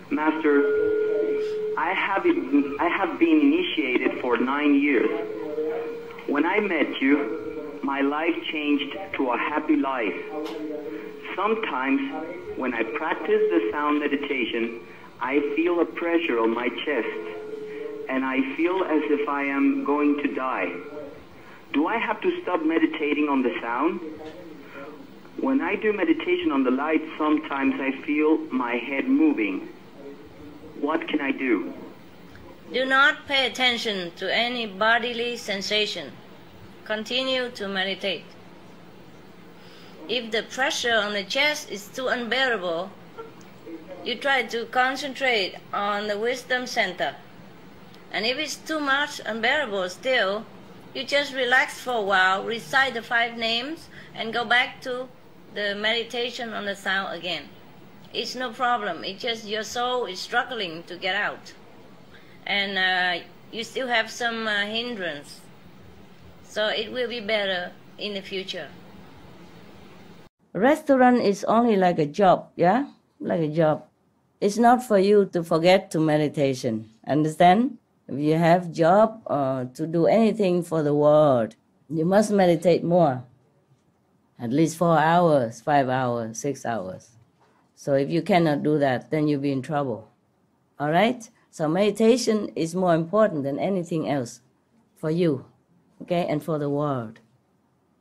Master, I have been initiated for 9 years. When I met you, my life changed to a happy life. Sometimes, when I practice the sound meditation, I feel a pressure on my chest, and I feel as if I am going to die. Do I have to stop meditating on the sound? When I do meditation on the light, sometimes I feel my head moving. What can I do? Do not pay attention to any bodily sensation. Continue to meditate. If the pressure on the chest is too unbearable, you try to concentrate on the wisdom center. And if it's too much unbearable still, you just relax for a while, recite the 5 names, and go back to the meditation on the sound again. It's no problem. It's just your soul is struggling to get out. And you still have some hindrance. So it will be better in the future. Restaurant is only like a job, yeah? Like a job. It's not for you to forget to meditation. Understand? If you have job to do anything for the world, you must meditate more. At least 4 hours, 5 hours, 6 hours. So if you cannot do that, then you'll be in trouble. All right? So meditation is more important than anything else for you, okay, and for the world.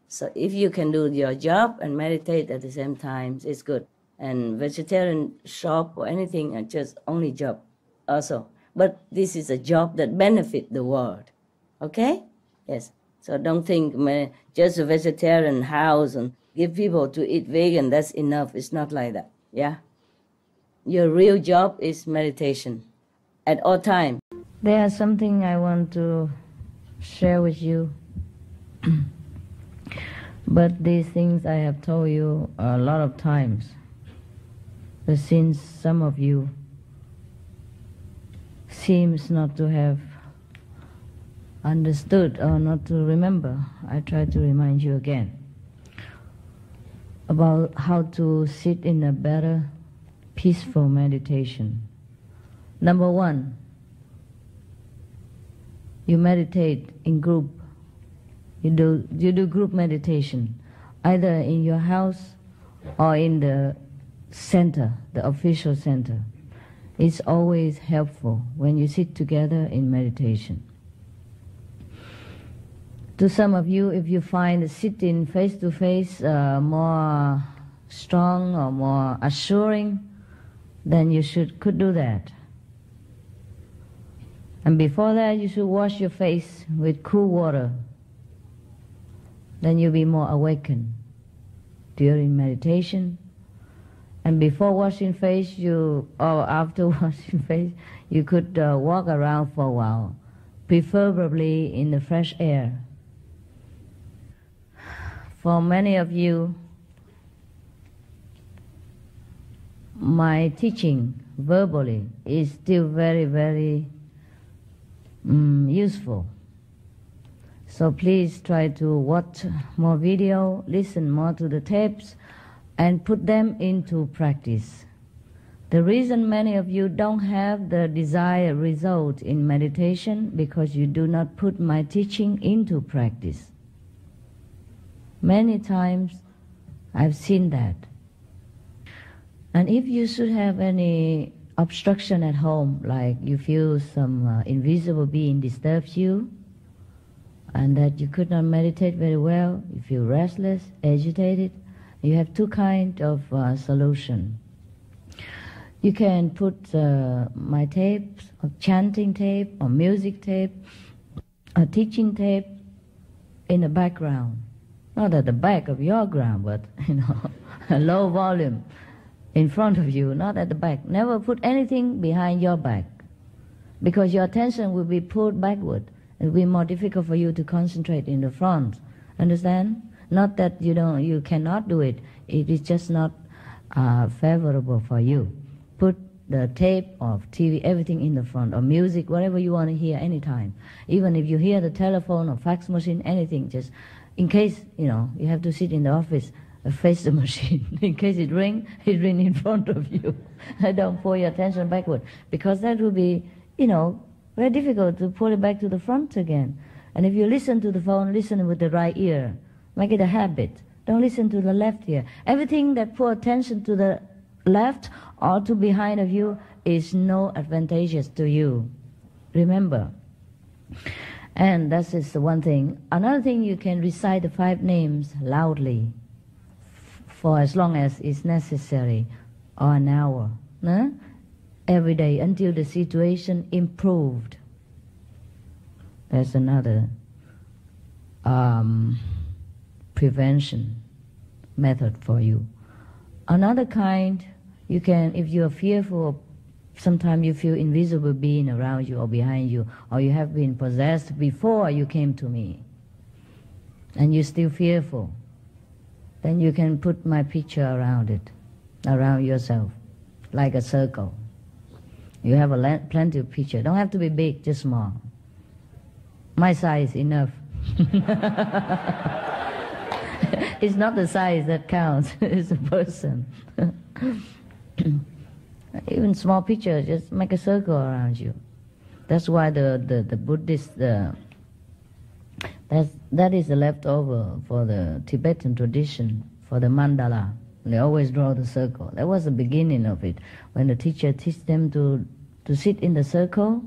So if you can do your job and meditate at the same time, it's good. And vegetarian shop or anything are just only job also. But this is a job that benefits the world, okay? Yes. So don't think just a vegetarian house and give people to eat vegan, that's enough. It's not like that, yeah? Your real job is meditation at all times. There's something I want to share with you. But these things I have told you a lot of times. But since some of you seems not to have understood or not to remember, I try to remind you again about how to sit in a better, peaceful meditation. Number 1, you meditate in group. You do group meditation, either in your house or in the center, the official center. It's always helpful when you sit together in meditation. To some of you, if you find sitting face-to-face more strong or more assuring, then you could do that. And before that, you should wash your face with cool water. Then you'll be more awakened during meditation. And before washing face, or after washing face, you could walk around for a while, preferably in the fresh air. For many of you, my teaching verbally is still very, very useful. So please try to watch more video, listen more to the tapes, and put them into practice. The reason many of you don't have the desired result in meditation because you do not put my teaching into practice. Many times I've seen that. And if you should have any obstruction at home, like you feel some invisible being disturbs you, and that you could not meditate very well, you feel restless, agitated, you have 2 kinds of solution. You can put my tapes, or chanting tape, or music tape, or teaching tape in the background. Not at the back of your ground, but a low volume in front of you, not at the back. Never put anything behind your back, because your attention will be pulled backward. It will be more difficult for you to concentrate in the front. Understand? Not that you cannot do it. It is just not favorable for you. Put the tape or TV, everything in the front, or music, whatever you want to hear anytime. Even if you hear the telephone or fax machine, anything, just in case, you have to sit in the office face the machine. In case it ring in front of you. Don't pull your attention backward, because that will be, very difficult to pull it back to the front again. And if you listen to the phone, listen with the right ear. Make it a habit. Don't listen to the left ear. Everything that pull attention to the left or to behind of you is no advantageous to you. Remember. And that is the one thing. Another thing, you can recite the 5 names loudly for as long as is necessary, or an hour, every day, until the situation improved. That's another prevention method for you. Another kind, you can, if you are fearful, sometimes you feel invisible being around you or behind you, or you have been possessed before you came to me, and you're still fearful, then you can put my picture around it, around yourself, like a circle. You have plenty of picture. Don't have to be big, just small. My size enough. It's not the size that counts, it's the person. Even small picture, just make a circle around you. That's why the Buddhist, that is the leftover for the Tibetan tradition, for the mandala. They always draw the circle. That was the beginning of it, when the teacher teach them to sit in the circle,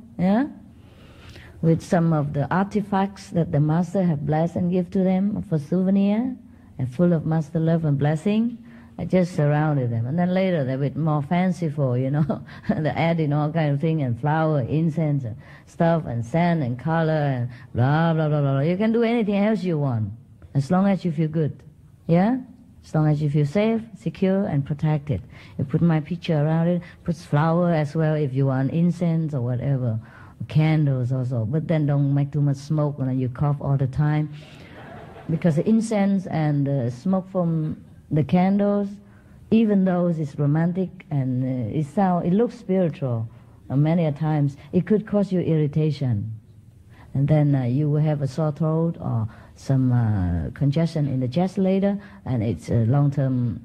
with some of the artifacts that the master have blessed and give to them for souvenir, and full of master love and blessing. I just surrounded them. And then later they're a bit more fanciful, they add in all kind of things, and flower, incense, and stuff, and sand, and color, and blah, blah, blah, blah. You can do anything else you want, as long as you feel good. Yeah? As long as you feel safe, secure, and protected. You put my picture around it, put flower as well if you want, incense or whatever, candles also. But then don't make too much smoke and then you cough all the time. Because the incense and the smoke from the candles, even though it's romantic and it looks spiritual, many a times it could cause you irritation, and then you will have a sore throat or some congestion in the chest later, and it's a long-term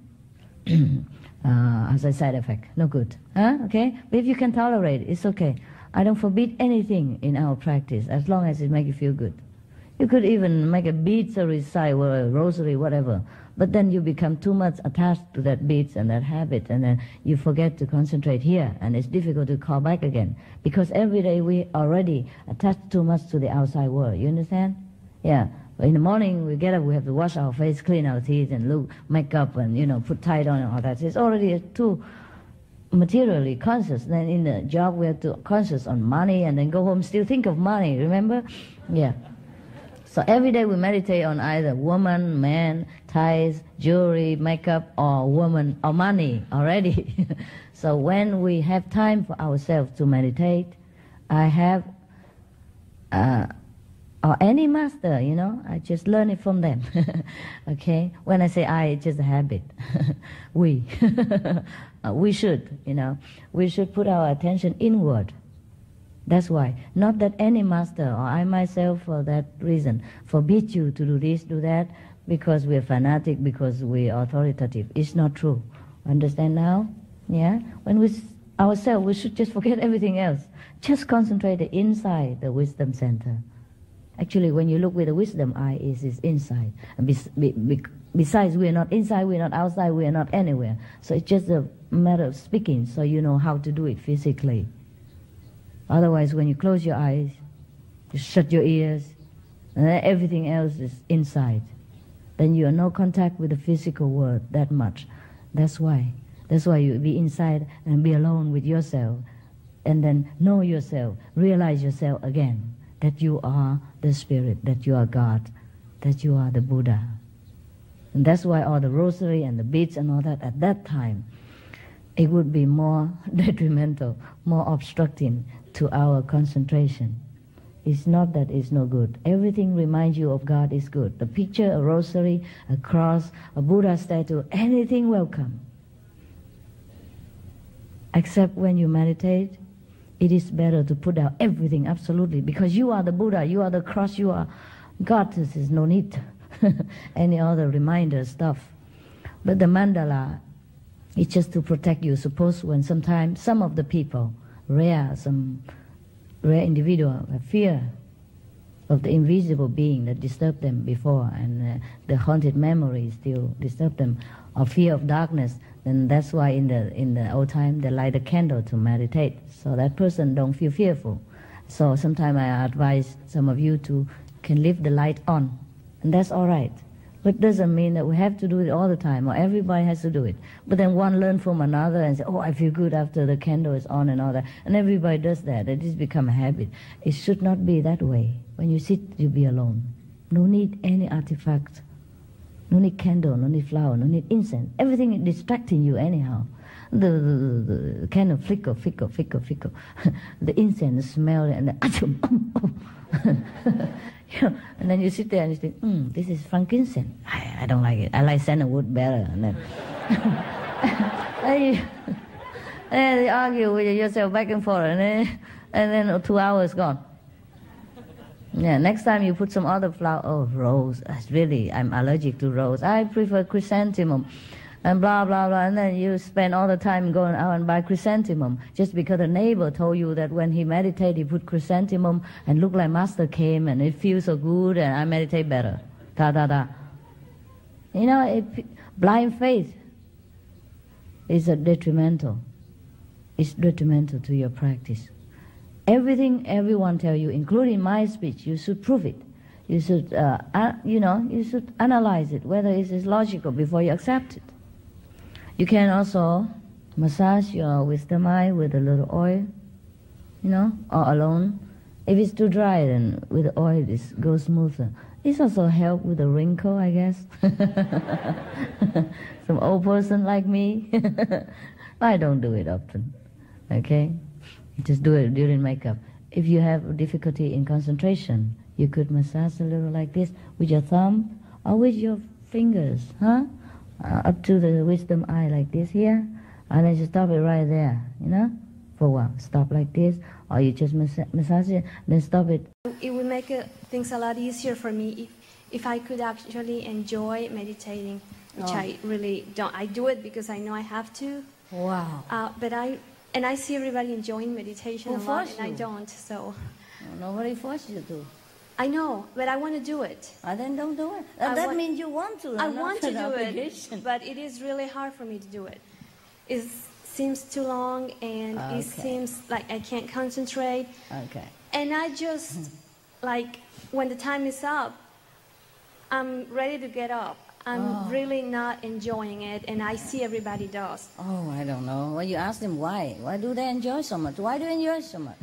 as a side effect. No good. Okay? But if you can tolerate it, it's okay. I don't forbid anything in our practice as long as it makes you feel good. You could even make a beads or recite or a rosary, whatever. But then you become too much attached to that beads and that habit, and then you forget to concentrate here, and it's difficult to call back again. Because every day we already attach too much to the outside world. You understand? Yeah. But in the morning we get up, we have to wash our face, clean our teeth, and look, make up, and put tight on and all that. It's already too materially conscious. Then in the job we have to conscious on money, and then go home still think of money. Remember? Yeah. So every day we meditate on either woman, man, ties, jewelry, makeup, or woman, or money already. So when we have time for ourselves to meditate, I have, or any master, I just learn it from them. Okay? When I say I, it's just a habit. We. We should, we should put our attention inward. That's why. Not that any master or I myself for that reason forbid you to do this, do that, because we're fanatic, because we're authoritative. It's not true. Understand now? Yeah? When we ourselves, we should just forget everything else. Just concentrate inside the wisdom center. Actually, when you look with the wisdom eye, it is inside. And besides, we are not inside, we are not outside, we are not anywhere. So it's just a matter of speaking, so you know how to do it physically. Otherwise, when you close your eyes, you shut your ears, and then everything else is inside. Then you have no contact with the physical world that much. That's why. That's why you be inside and be alone with yourself, and then know yourself, realize yourself again, that you are the Spirit, that you are God, that you are the Buddha. And that's why all the rosary and the beads and all that, at that time, it would be more detrimental, more obstructing to our concentration. It's not that it's no good. Everything reminds you of God is good. The picture, a rosary, a cross, a Buddha statue, anything welcome. Except when you meditate, it is better to put down everything, absolutely, because you are the Buddha, you are the cross, you are God. There is no need any other reminder stuff. But the mandala is just to protect you. Suppose when sometimes some of the people, some rare individual, have fear of the invisible being that disturbed them before, and the haunted memory still disturb them, or fear of darkness, then that's why in the old time they light a candle to meditate, so that person don't feel fearful. So sometimes I advise some of you to can leave the light on, and that's all right. But it doesn't mean that we have to do it all the time, or everybody has to do it. But then one learn from another and say, oh, I feel good after the candle is on and all that. And everybody does that. It has become a habit. It should not be that way. When you sit, you be alone. No need any artifact. No need candle, no need flower, no need incense. Everything is distracting you anyhow. The candle flicker. The incense smell and the and then you sit there and you think, this is frankincense. I don't like it. I like sandalwood better. And then you argue with yourself back and forth, and then 2 hours gone. Yeah, next time you put some other flower. Oh, rose. I'm allergic to rose. I prefer chrysanthemum. And blah, blah, blah. And then you spend all the time going out and buy chrysanthemum just because the neighbor told you that when he meditated, he put chrysanthemum and looked like Master came and it feels so good and I meditate better. You know, blind faith is detrimental. It's detrimental to your practice. Everything everyone tell you, including my speech, you should prove it. You should, you should analyze it, whether it is logical before you accept it. You can also massage your wisdom eye with a little oil, or alone. If it's too dry, then with the oil it goes smoother. It's also help with the wrinkle, I guess. Some old person like me. I don't do it often, okay? You just do it during makeup. If you have difficulty in concentration, you could massage a little like this with your thumb or with your fingers, up to the wisdom eye like this here, and then you stop it right there, for a while. Stop like this, or you just massage it, then stop it. It would make things a lot easier for me if I could actually enjoy meditating, which I really don't. I do it because I know I have to. Wow. But I see everybody enjoying meditation a lot, and I don't. So. Nobody forces you to. I know, but I want to do it. Then don't do it. That means you want to. I want to do it, but it is really hard for me to do it. It seems too long, and it seems like I can't concentrate. Okay. And I just, like, when the time is up, I'm ready to get up. I'm really not enjoying it, and I see everybody does. Oh, I don't know. Well, you ask them why. Why do they enjoy so much? Why do you enjoy so much?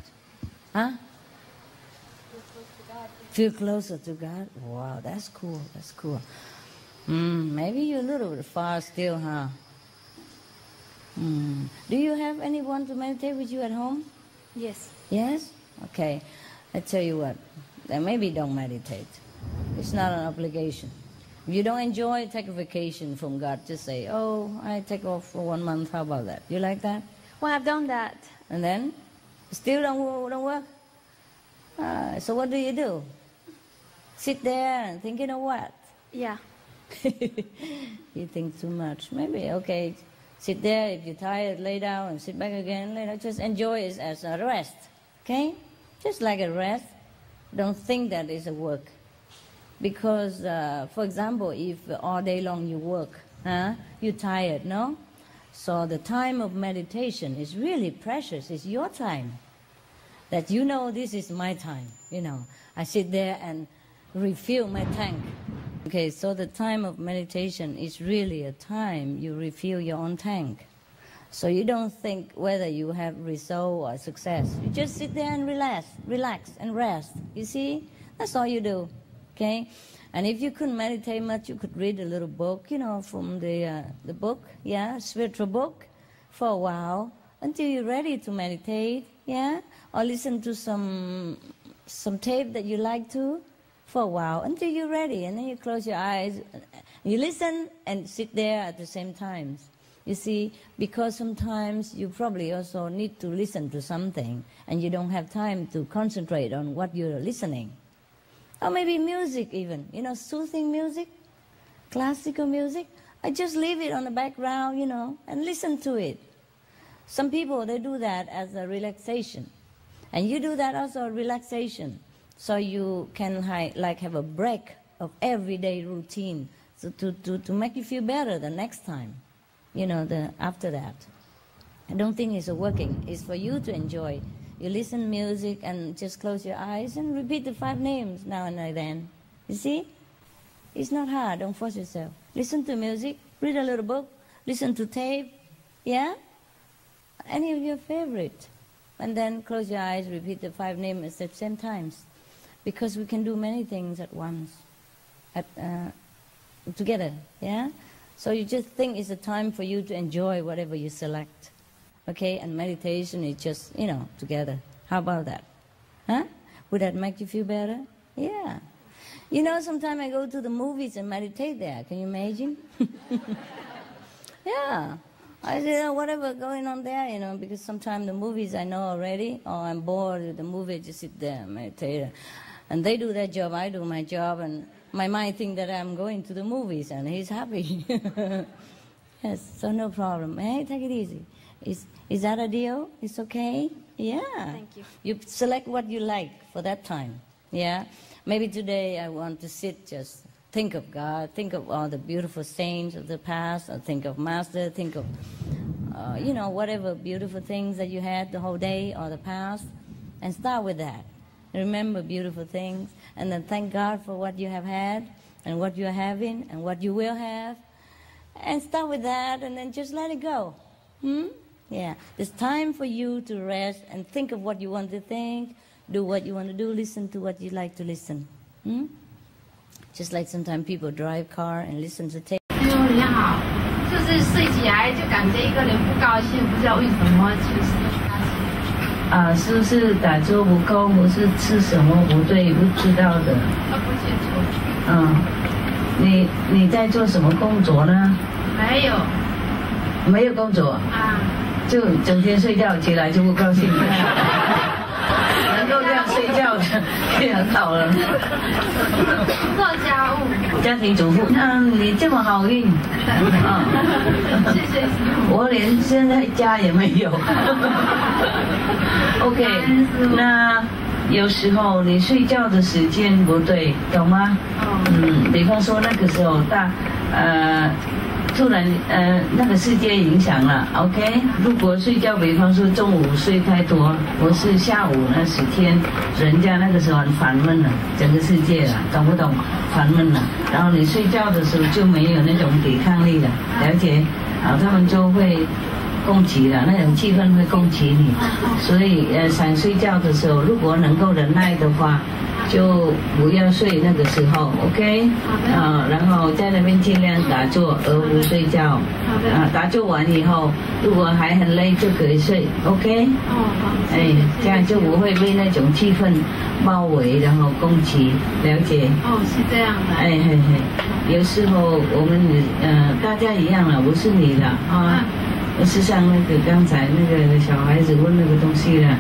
Huh? Feel closer to God? Wow, that's cool. That's cool. Maybe you're a little bit far still, huh? Do you have anyone to meditate with you at home? Yes. Yes? Okay. I tell you what. Then maybe don't meditate. It's not an obligation. If you don't enjoy, take a vacation from God. Just say, oh, I take off for 1 month. How about that? You like that? Well, I've done that. And then? Still don't work? So what do? Sit there and thinking of what? Yeah. You think too much. Maybe, okay, sit there. If you're tired, lay down and sit back again. Lay down. Just enjoy it as a rest, okay? Just like a rest. Don't think that it's a work. Because, for example, if all day long you work, you're tired, no? So the time of meditation is really precious. It's your time. That this is my time, I sit there and refill my tank. Okay, so the time of meditation is really a time you refill your own tank. So you don't think whether you have result or success. You just sit there and relax and rest. You see? That's all you do, okay? And if you couldn't meditate much, you could read a little book, from the book, spiritual book, for a while, until you're ready to meditate, or listen to some tape that you like to, for a while, until you're ready, and then you close your eyes, you listen and sit there at the same time. You see, because sometimes you probably also need to listen to something, and you don't have time to concentrate on what you're listening. Or maybe music even, soothing music, classical music. I just leave it on the background, you know, and listen to it. Some people, they do that as a relaxation. And you do that also a relaxation. So you can like have a break of everyday routine so to make you feel better the next time, you know, after that. I don't think it's working. It's for you to enjoy. You listen music and just close your eyes and repeat the 5 names now and then. You see? It's not hard. Don't force yourself. Listen to music. Read a little book. Listen to tape. Yeah? Any of your favorite. And then close your eyes. Repeat the 5 names at the same times. Because we can do many things at once. Together. Yeah? So you just think it's a time for you to enjoy whatever you select. Okay, and meditation is just, you know, together. How about that? Huh? Would that make you feel better? Yeah. You know, sometimes I go to the movies and meditate there. Can you imagine? Yeah. I say, whatever going on there, you know, because sometimes the movies I know already, or I'm bored with the movie, I just sit there and meditate. And they do their job, I do my job, and my mind thinks that I'm going to the movies, and he's happy. Yes, so no problem. Hey, take it easy. Is that a deal? It's okay? Yeah. Thank you. You select what you like for that time. Yeah. Maybe today I want to sit, just think of God, think of all the beautiful saints of the past, or think of Master, think of, you know, whatever beautiful things that you had the whole day or the past, and start with that. Remember beautiful things, and then thank God for what you have had, and what you are having, and what you will have, and start with that, and then just let it go. Yeah, there's time for you to rest and think of what you want to think, do what you want to do, listen to what you like to listen. Just like sometimes people drive car and listen to tape. 你好，就是睡起来就感觉一个人不高兴，不知道为什么，是不是打坐不够，或是吃什么不对，不知道的？不清楚。你在做什么工作呢？没有。没有工作。就整天睡觉，起来就不高兴。能够这样睡觉的也很好了。做家务。家庭主妇，那你这么好运。谢谢。我连现在家也没有。OK， 那有时候你睡觉的时间不对，懂吗？比方说那个时候突然那个世界影响了 ，OK？ 如果睡觉，比方说中午睡太多，或是下午那10天，人家那个时候很烦闷了，整个世界了，懂不懂？烦闷了，然后你睡觉的时候就没有那种抵抗力了，了解？他们就会攻击了，那种气氛会攻击你，所以想睡觉的时候，如果能够忍耐的话，就不要睡那个时候 ，OK？ 然后在那边尽量打坐而不睡觉。打坐完以后，如果还很累就可以睡 ，OK？ 这样就不会被那种气氛包围，然后攻击，了解？是这样的。有时候我们大家一样了，不是你了啊。是像那个刚才那个小孩子问那个东西了，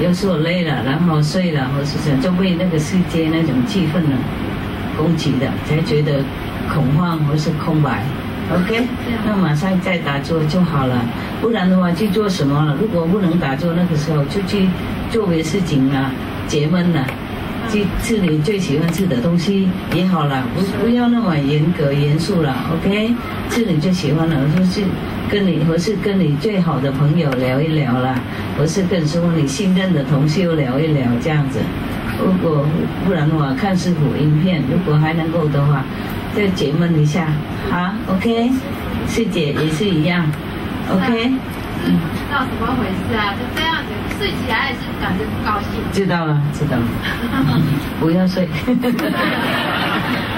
有时候累了，然后睡了，或是就被那个世界那种气氛呢攻击的，才觉得恐慌或是空白。OK， 那马上再打坐就好了。不然的话去做什么了？如果不能打坐，那个时候就去做别的事情了，解闷了。去吃你最喜欢吃的东西也好了，不要那么严格严肃了 ，OK？ 吃你最喜欢的，就是跟你最好的朋友聊一聊啦，或是跟说你信任的同修聊一聊这样子。如果不然的话，看师父影片，如果还能够的话，再解闷一下，好 ，OK？ 师姐也是一样 ，OK？ 知道怎么回事啊？就这样子，睡起来也是感觉不高兴。知道了，不要睡。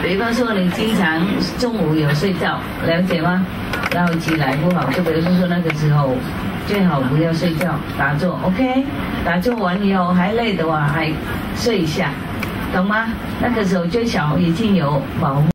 比方说你经常中午有睡觉，了解吗？然后起来不好，就比如说那个时候最好不要睡觉，打坐 ，OK？ 打坐完以后还累的话，还睡一下，懂吗？那个时候最少已经有保护。